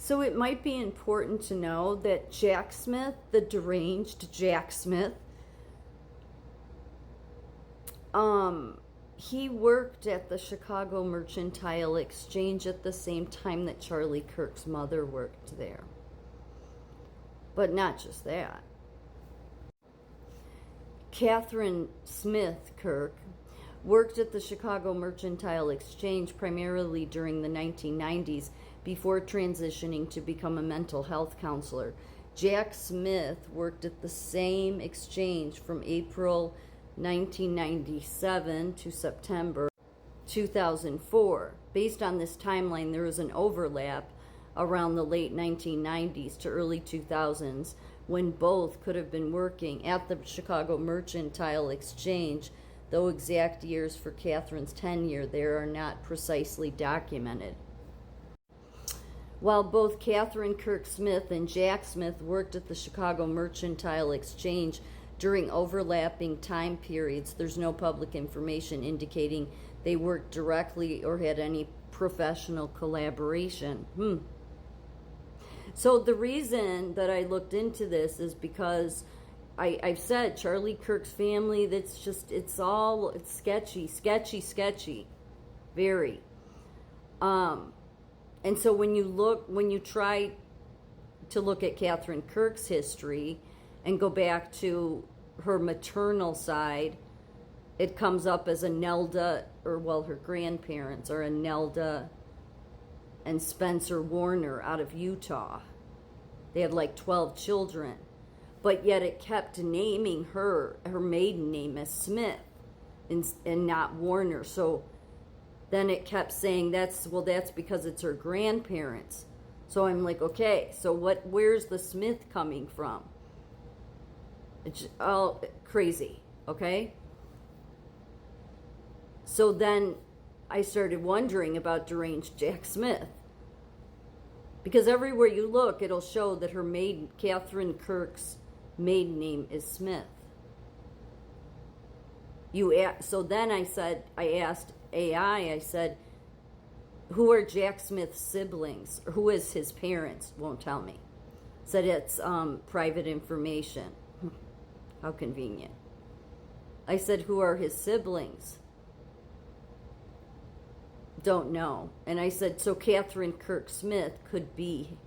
So it might be important to know that Jack Smith, the deranged Jack Smith, he worked at the Chicago Mercantile Exchange at the same time that Charlie Kirk's mother worked there. But not just that. Catherine Smith Kirk worked at the Chicago Mercantile Exchange primarily during the 1990s before transitioning to become a mental health counselor. Jack Smith worked at the same exchange from April 1997 to September 2004. Based on this timeline, there is an overlap around the late 1990s to early 2000s when both could have been working at the Chicago Mercantile Exchange, though exact years for Catherine's tenure there are not precisely documented. While both Catherine Kirk Smith and Jack Smith worked at the Chicago Mercantile Exchange during overlapping time periods, there's no public information indicating they worked directly or had any professional collaboration. So the reason that I looked into this is because I've said Charlie Kirk's family, that's just, it's sketchy, very. And so when you try to look at Catherine Kirk's history and go back to her maternal side, it comes up as a Nelda, or well, her grandparents are a Nelda and Spencer Warner out of Utah. They had like 12 children, but yet it kept naming her maiden name as Smith and not Warner. So then it kept saying that's because it's her grandparents. So I'm like, okay, so where's the Smith coming from? It's all crazy, okay? So then I started wondering about Deranged Jack Smith. Because everywhere you look, it'll show that her Catherine Kirk's maiden name is Smith. So then I asked AI, I said, who are Jack Smith's siblings? Or who is his parents? Won't tell me. Said it's private information. How convenient. I said, who are his siblings? Don't know. And I said, so Catherine Kirk Smith could be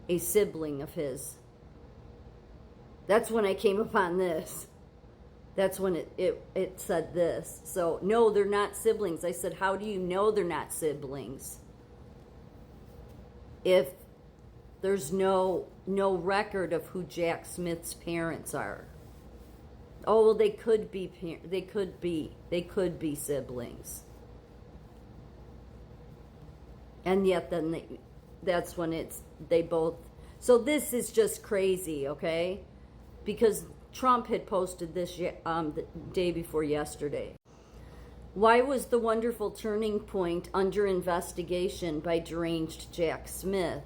a sibling of his. That's when I came upon this. That's when it said this. So, no, they're not siblings. I said, how do you know they're not siblings if there's no record of who Jack Smith's parents are? Oh, well, they could be siblings. And yet then that's when they both. So this is just crazy, okay? Because Trump had posted this the day before yesterday. Why was the wonderful turning point under investigation by Deranged Jack Smith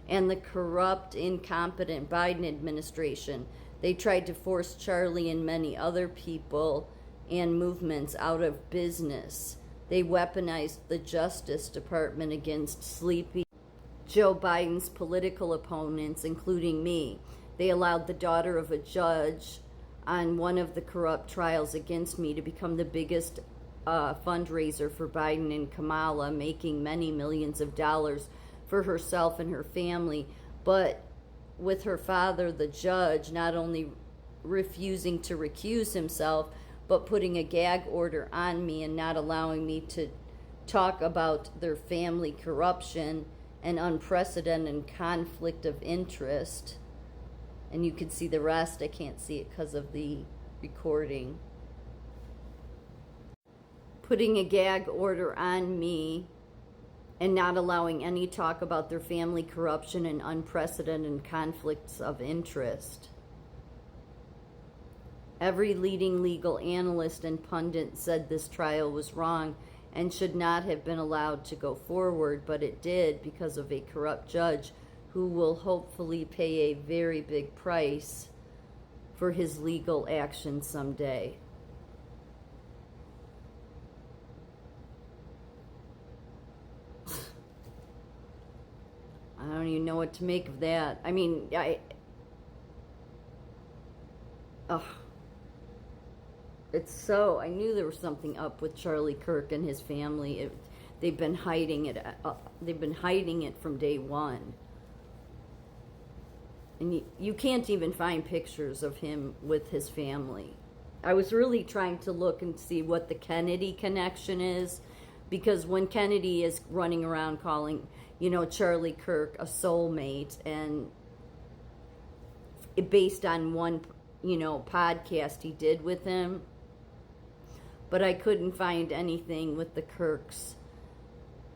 and the corrupt, incompetent Biden administration? They tried to force Charlie and many other people and movements out of business. They weaponized the Justice Department against sleepy Joe Biden's political opponents, including me. They allowed the daughter of a judge on one of the corrupt trials against me to become the biggest fundraiser for Biden and Kamala, making many millions of dollars for herself and her family. But with her father, the judge, not only refusing to recuse himself, but putting a gag order on me and not allowing me to talk about their family corruption and unprecedented conflict of interest. And you can see the rest. I can't see it because of the recording. Putting a gag order on me and not allowing any talk about their family corruption and unprecedented conflicts of interest. Every leading legal analyst and pundit said this trial was wrong and should not have been allowed to go forward, but it did because of a corrupt judge who will hopefully pay a very big price for his legal action someday. I don't even know what to make of that. I mean, ugh. It's so, I knew there was something up with Charlie Kirk and his family. They've been hiding it. They've been hiding it from day one. And you can't even find pictures of him with his family. I was really trying to look and see what the Kennedy connection is, because when Kennedy is running around calling, Charlie Kirk a soulmate, and based on one, podcast he did with him, but I couldn't find anything with the Kirks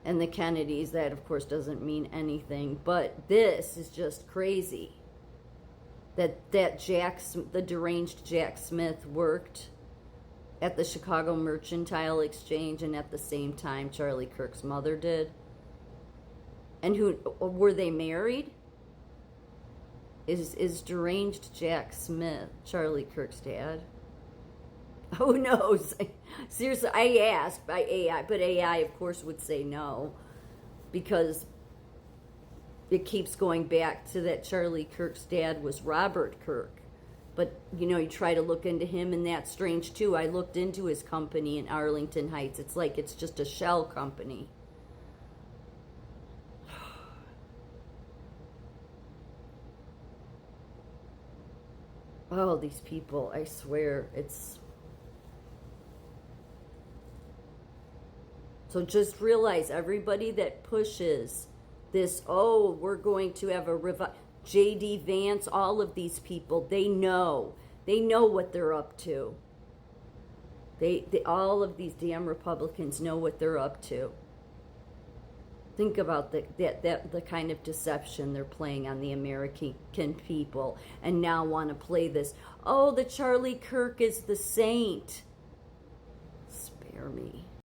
and the Kennedys. That, of course, doesn't mean anything, but this is just crazy. That the deranged Jack Smith worked at the Chicago Mercantile Exchange, and at the same time Charlie Kirk's mother did. And were they married? Is deranged Jack Smith Charlie Kirk's dad? Who knows? Seriously, I asked by AI, but AI, of course, would say no, because it keeps going back to that Charlie Kirk's dad was Robert Kirk. But, you try to look into him, and that's strange, too. I looked into his company in Arlington Heights. It's like it's just a shell company. Oh, these people, I swear, it's... So just realize, everybody that pushes this, we're going to have a J.D. Vance, all of these people, they know what they're up to. They all of these damn Republicans know what they're up to. Think about the kind of deception they're playing on the American people, and now want to play this. Oh, the Charlie Kirk is the saint. Spare me.